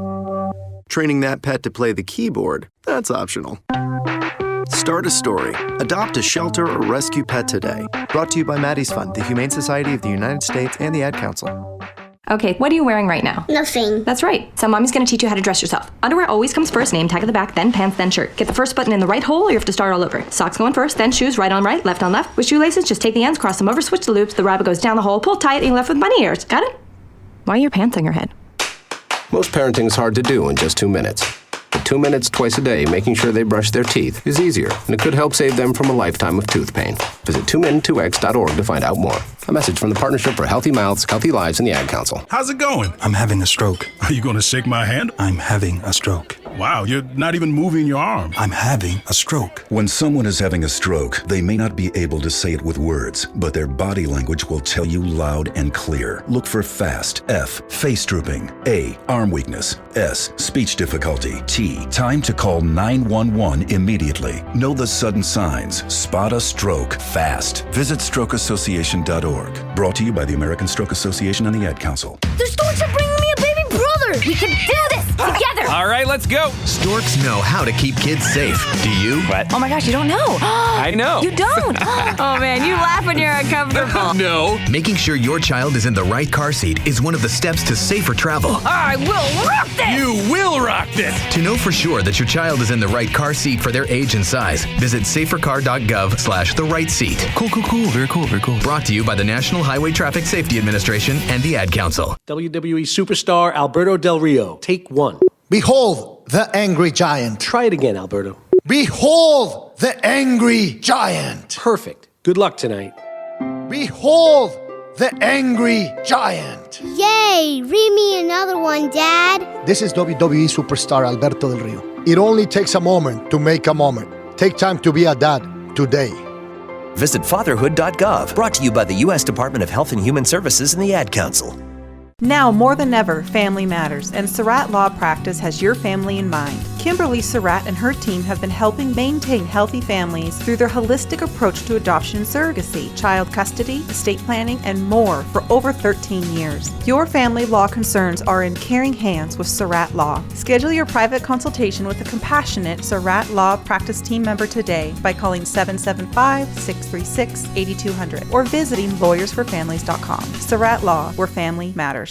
Training that pet to play the keyboard, that's optional. Start a story. Adopt a shelter or rescue pet today. Brought to you by Maddie's Fund, the Humane Society of the United States, and the Ad Council. Okay, what are you wearing right now? Nothing. That's right. So mommy's gonna teach you how to dress yourself. Underwear always comes first, name tag at the back, then pants, then shirt. Get the first button in the right hole or you have to start all over. Socks going first, then shoes, right on right, left on left. With shoelaces, just take the ends, cross them over, switch the loops, the rabbit goes down the hole, pull tight, and you're left with bunny ears. Got it? Why are your pants on your head? Most parenting is hard to do in just 2 minutes. But 2 minutes twice a day making sure they brush their teeth is easier, and it could help save them from a lifetime of tooth pain. Visit 2min2x.org to find out more. A message from the Partnership for Healthy Mouths, Healthy Lives, and the Ad Council. How's it going? I'm having a stroke. Are you going to shake my hand? I'm having a stroke. Wow, you're not even moving your arm. I'm having a stroke. When someone is having a stroke, they may not be able to say it with words, but their body language will tell you loud and clear. Look for FAST. F, face drooping. A, arm weakness. S, speech difficulty. T, time to call 911 immediately. Know the sudden signs. Spot a stroke fast. Visit strokeassociation.org. Brought to you by the American Stroke Association and the Ad Council. The storks are bringing me a baby brother. We can do this together. All right, let's go. Storks know how to keep kids safe. Do you? What? Oh my gosh, you don't know. I know. You don't. Oh man, you laugh when you're uncomfortable. No. Making sure your child is in the right car seat is one of the steps to safer travel. I will rock this. You will rock this. To know for sure that your child is in the right car seat for their age and size, visit safercar.gov/the right seat. Cool. Very cool. Brought to you by the National Highway Traffic Safety Administration and the Ad Council. WWE superstar Alberto Del Rio. Take one. Behold the angry giant. Try it again, Alberto. Behold the angry giant. Perfect. Good luck tonight. Behold the angry giant. Yay! Read me another one, Dad. This is WWE superstar Alberto Del Rio. It only takes a moment to make a moment. Take time to be a dad today. Visit fatherhood.gov. Brought to you by the U.S. Department of Health and Human Services and the Ad Council. Now more than ever, family matters, and Surratt Law Practice has your family in mind. Kimberly Surratt and her team have been helping maintain healthy families through their holistic approach to adoption and surrogacy, child custody, estate planning, and more for over 13 years. Your family law concerns are in caring hands with Surratt Law. Schedule your private consultation with a compassionate Surratt Law Practice team member today by calling 775-636-8200 or visiting lawyersforfamilies.com. Surratt Law, where family matters.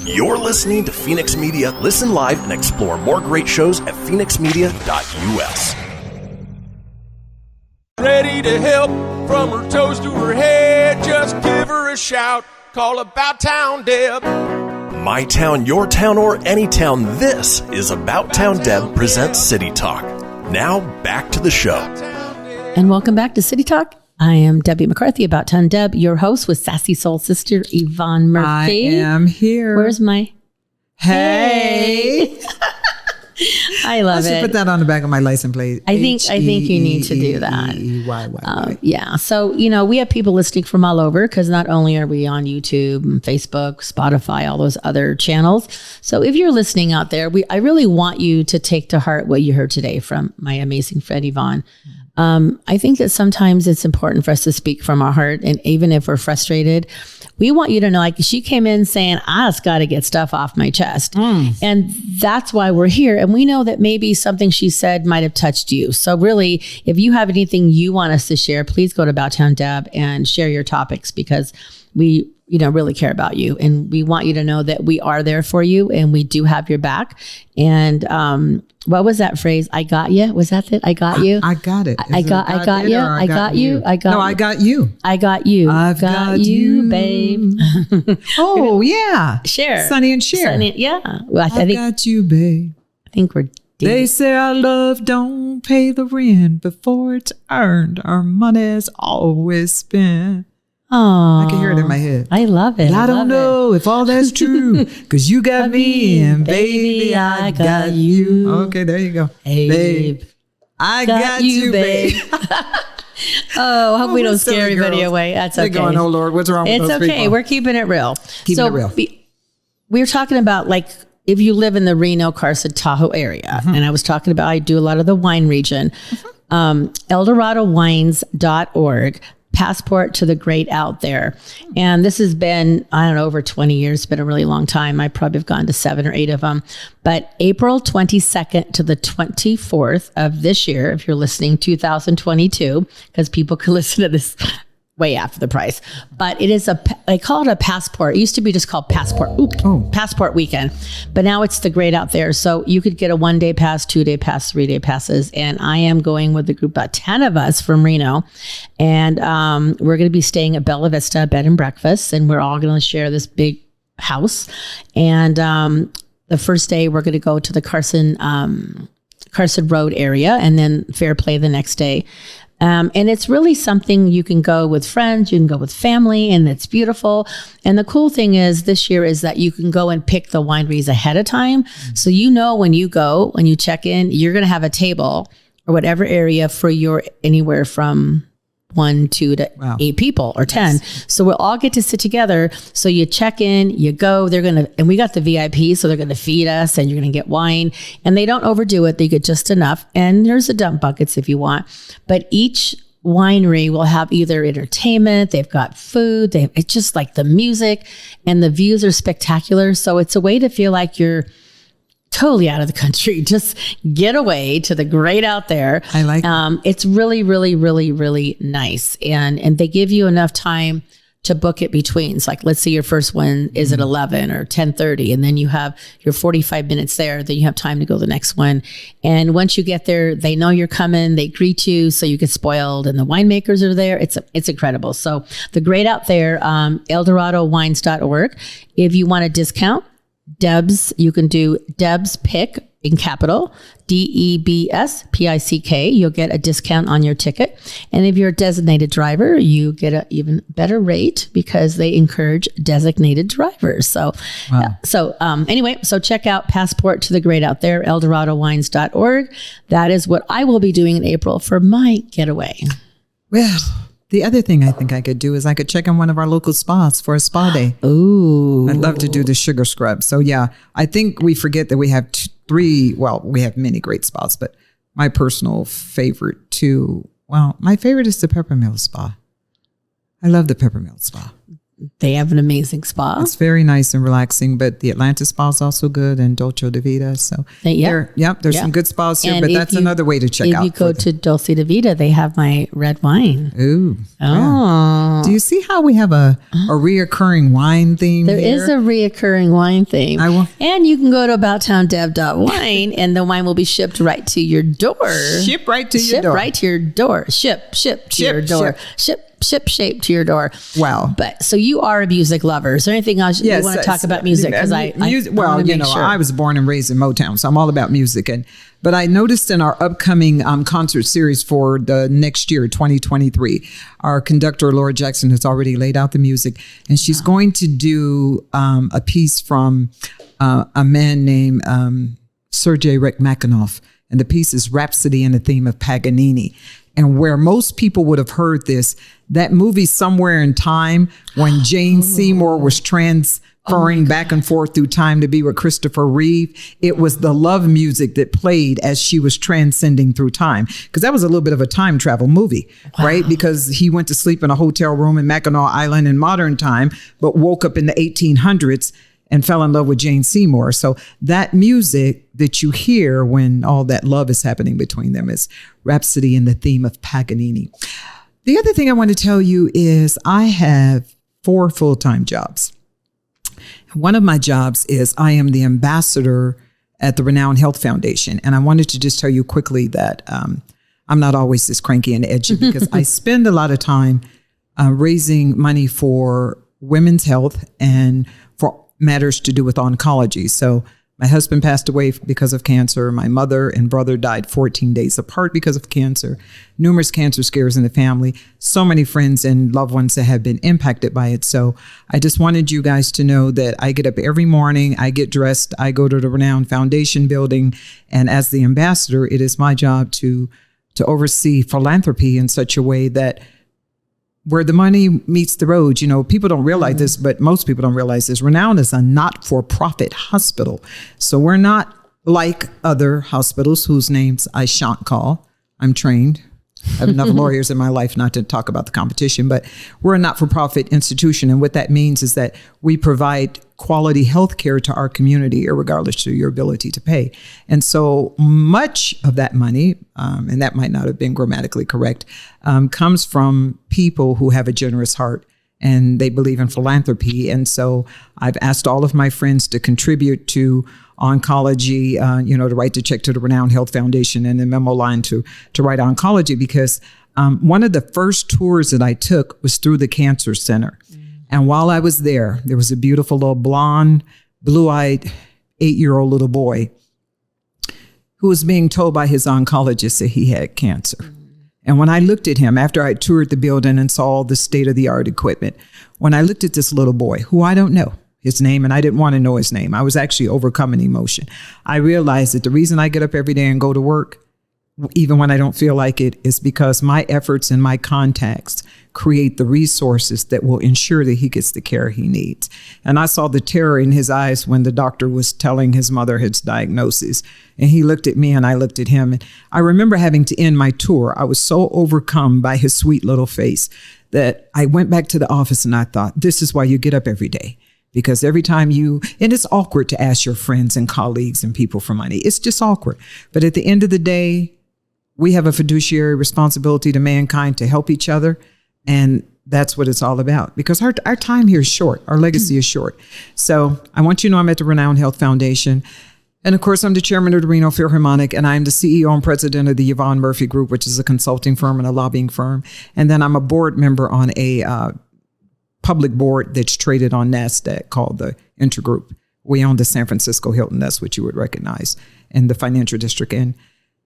You're listening to Fenix Media. Listen live and explore more great shows at phoenixmedia.us. Ready to help from her toes to her head. Just give her a shout. Call About Town Deb. My town, your town, or any town. This is About Town Deb presents City Talk. Now back to the show. And welcome back to City Talk. I am Debbie McCarthy, About Town Deb, your host with Sassy Soul Sister, Yvonne Murphy. I am here. Where's my... Hey! I love it. I should put that on the back of my license plate. I think you need to do that. Yeah. So, we have people listening from all over because not only are we on YouTube and Facebook, Spotify, all those other channels. So if you're listening out there, I really want you to take to heart what you heard today from my amazing friend, Yvonne. I think that sometimes it's important for us to speak from our heart. And even if we're frustrated, we want you to know, like, she came in saying, I just got to get stuff off my chest. And that's why we're here. And we know that maybe something she said might have touched you. So really, if you have anything you want us to share, please go to About Town Deb and share your topics, because we really care about you. And we want you to know that we are there for you and we do have your back. And, what was that phrase? I got you. Was that it? I got you. I got it. I got you. I got you. I got. No, I got you. I got you. I've got you, babe. Oh yeah. Cher. Sonny and Cher. Yeah. Well, I got you, babe. I think we're. They say our love don't pay the rent before it's earned. Our money's always spent. Oh, I can hear it in my head. I love it. But I don't know if all that's true, because you got me and baby, I got you. Okay, there you go. Hey, babe. I got you, babe. I hope we don't scare everybody away. That's okay. They're going, oh Lord, what's wrong with those people? It's okay. We're keeping it real. Keeping it real. We're talking about, like, if you live in the Reno, Carson, Tahoe area, and I was talking about, I do a lot of the wine region, ElDoradoWines.org. Passport to the great out there. And this has been, I don't know, over 20 years. It's been a really long time. I probably have gone to 7 or 8 of them. But April 22nd to the 24th of this year, if you're listening, 2022, because people can listen to this way after the price. But it is they call it a passport. It used to be just called Passport. Passport weekend. But now it's the great out there. So you could get a 1-day pass, 2-day pass, 3-day passes. And I am going with a group, about 10 of us from Reno. And we're going to be staying at Bella Vista Bed and Breakfast. And we're all going to share this big house. And the first day we're going to go to the Carson Road area, and then Fair Play the next day. And it's really something you can go with friends, you can go with family, and it's beautiful. And the cool thing is this year is that you can go and pick the wineries ahead of time. So when you check in, you're going to have a table or whatever area for your anywhere from 1, 2 to 8 people or 10. So we'll all get to sit together. So you check in, you go, and we got the VIP, so they're going to feed us and you're going to get wine, and they don't overdo it. They get just enough. And there's the dump buckets if you want, but each winery will have either entertainment, they've got food, it's just like the music, and the views are spectacular. So it's a way to feel like you're totally out of the country. Just get away to the great out there. I like it's really, really, really, really nice. And they give you enough time to book it between. So like, let's say your first one is at 11 or 10:30, and then you have your 45 minutes there. Then you have time to go to the next one. And once you get there, they know you're coming. They greet you, so you get spoiled. And the winemakers are there. It's incredible. So the great out there, ElDoradoWines.org. If you want a discount, Debs, you can do Debs Pick in capital, DEBSPICK. You'll get a discount on your ticket. And if you're a designated driver, you get an even better rate because they encourage designated drivers. So, anyway, so check out Passport to the Great Out There, ElDoradoWines.org. That is what I will be doing in April for my getaway. Well, the other thing I think I could do is I could check in one of our local spas for a spa day. Ooh. I'd love to do the sugar scrub. So yeah, I think we forget that we have we have many great spas, but my personal favorite my favorite is the Peppermill Spa. I love the Peppermill Spa. They have an amazing spa. It's very nice and relaxing, but the Atlanta Spa is also good, and Dolce de Vita. So there's some good spas here, but that's another way to check out. If you go to Dolce de Vita, they have my red wine. Ooh. Oh. Yeah. Do you see how we have a reoccurring wine theme There here? is a reoccurring wine theme. And you can go to abouttowndev.wine and the wine will be shipped right to your door. Ship right to your door. Ship right to your door. Ship to your door. Ship shape to your door. Wow. But so you are a music lover. Is there anything else you want to talk about music? Because I was born and raised in Motown, so I'm all about music. But I noticed in our upcoming concert series for the next year, 2023, our conductor, Laura Jackson, has already laid out the music, and she's going to do a piece from a man named Sergei Rachmaninoff, and the piece is Rhapsody in the Theme of Paganini. And where most people would have heard this, that movie Somewhere in Time, when Jane Seymour was transferring back and forth through time to be with Christopher Reeve, it was the love music that played as she was transcending through time. Because that was a little bit of a time travel movie, right? Because he went to sleep in a hotel room in Mackinac Island in modern time, but woke up in the 1800s and fell in love with Jane Seymour. So that music that you hear when all that love is happening between them is Rhapsody in the Theme of Paganini. The other thing I want to tell you is I have 4 full-time jobs. One of my jobs is I am the ambassador at the Renown Health Foundation. And I wanted to just tell you quickly that I'm not always this cranky and edgy because I spend a lot of time raising money for women's health and for matters to do with oncology. So my husband passed away because of cancer. My mother and brother died 14 days apart because of cancer. Numerous cancer scares in the family. So many friends and loved ones that have been impacted by it. So I just wanted you guys to know that I get up every morning, I get dressed, I go to the Renown Foundation building, and as the ambassador, it is my job to oversee philanthropy in such a way that where the money meets the road. People don't realize this, but most people don't realize this. Renown is a not-for-profit hospital. So we're not like other hospitals whose names I shan't call. I'm trained. I have enough lawyers in my life not to talk about the competition, but we're a not-for-profit institution. And what that means is that we provide quality health care to our community, regardless of your ability to pay. And so much of that money, and that might not have been grammatically correct, comes from people who have a generous heart and they believe in philanthropy. And so I've asked all of my friends to contribute to oncology, to write the check to the Renown Health Foundation and the memo line to write oncology, because one of the first tours that I took was through the Cancer Center. And while I was there was a beautiful little blonde, blue-eyed 8-year-old little boy who was being told by his oncologist that he had cancer. And when I looked at him, after I toured the building and saw all the state-of-the-art equipment, when I looked at this little boy, who I don't know his name, and I didn't want to know his name, I was actually overcoming emotion. I realized that the reason I get up every day and go to work, even when I don't feel like it, is because my efforts and my contacts create the resources that will ensure that he gets the care he needs. And I saw the terror in his eyes when the doctor was telling his mother his diagnosis. And he looked at me and I looked at him. And I remember having to end my tour. I was so overcome by his sweet little face that I went back to the office and I thought, this is why you get up every day. Because every time and it's awkward to ask your friends and colleagues and people for money. It's just awkward. But at the end of the day, we have a fiduciary responsibility to mankind to help each other. And that's what it's all about, because our time here is short. Our legacy is short. So I want you to know I'm at the Renowned Health Foundation. And of course, I'm the chairman of the Reno Philharmonic, and I'm the CEO and president of the Yvonne Murphy Group, which is a consulting firm and a lobbying firm. And then I'm a board member on a public board that's traded on NASDAQ called the Intergroup. We own the San Francisco Hilton. That's what you would recognize in the financial district. And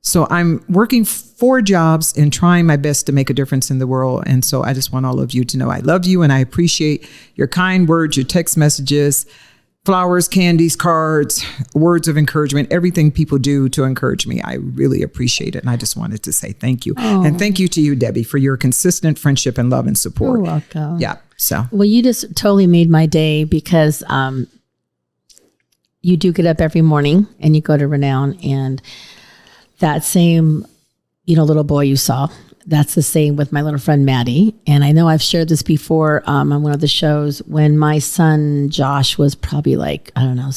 so I'm working 4 jobs and trying my best to make a difference in the world. And so I just want all of you to know I love you and I appreciate your kind words, your text messages, flowers, candies, cards, words of encouragement, everything people do to encourage me. I really appreciate it. And I just wanted to say thank you. Oh. And thank you to you, Debbie, for your consistent friendship and love and support. You're welcome. Yeah. So. Well, you just totally made my day, because you do get up every morning and you go to Renown, and that same, little boy you saw, that's the same with my little friend Maddie. And I know I've shared this before on one of the shows. When my son Josh was probably like, I don't know,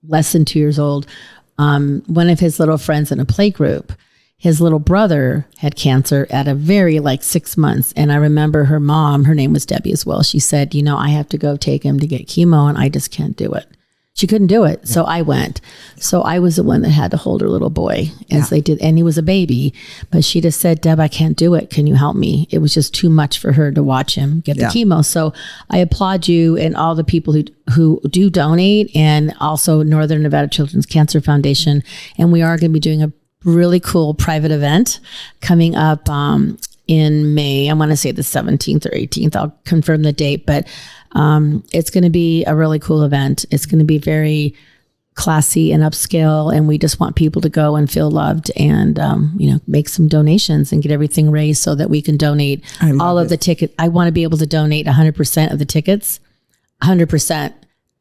less than 2 years old, one of his little friends in a play group, his little brother had cancer at a very 6 months. And I remember her mom, her name was Debbie as well. She said, I have to go take him to get chemo and I just can't do it. She couldn't do it. So I went. So I was the one that had to hold her little boy as they did. And he was a baby, but she just said, Deb, I can't do it. Can you help me? It was just too much for her to watch him get the chemo. So I applaud you and all the people who do donate, and also Northern Nevada Children's Cancer Foundation. And we are going to be doing a really cool private event coming up in May. I want to say the 17th or 18th. I'll confirm the date, but it's going to be a really cool event. It's going to be very classy and upscale, and we just want people to go and feel loved and, make some donations and get everything raised so that we can donate all of the tickets. I want to be able to donate 100% of the tickets, 100%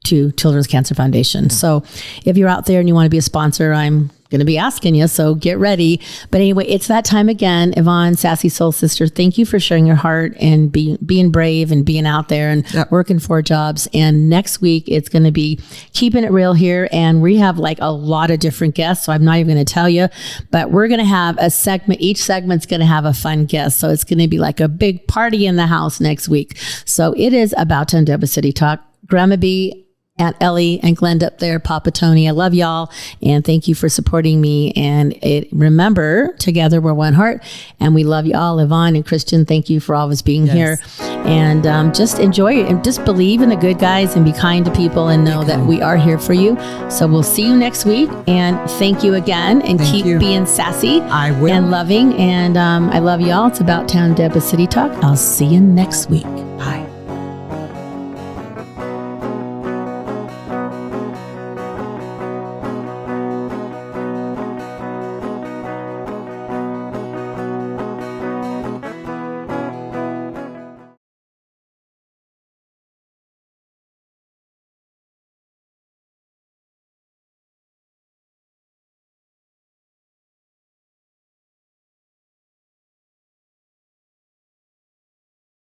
to Children's Cancer Foundation. So if you're out there and you want to be a sponsor, I'm going to be asking you, so get ready. But anyway, it's that time again. Yvonne, Sassy Soul Sister, thank you for sharing your heart and being brave and being out there and working 4 jobs. And next week, it's going to be Keeping It Real here. And we have a lot of different guests, so I'm not even going to tell you, but we're going to have a segment. Each segment's going to have a fun guest. So it's going to be like a big party in the house next week. So it is about to Untitled City Talk. Grandma B, Aunt Ellie, and Glenda up there, Papa Tony. I love y'all. And thank you for supporting me. And remember, together we're one heart. And we love you all. Yvonne and Christian, thank you for always being here. And just enjoy it. And just believe in the good guys and be kind to people and know that we are here for you. So we'll see you next week. And thank you again. And keep being sassy and loving. And I love y'all. It's about Town Deba City Talk. I'll see you next week.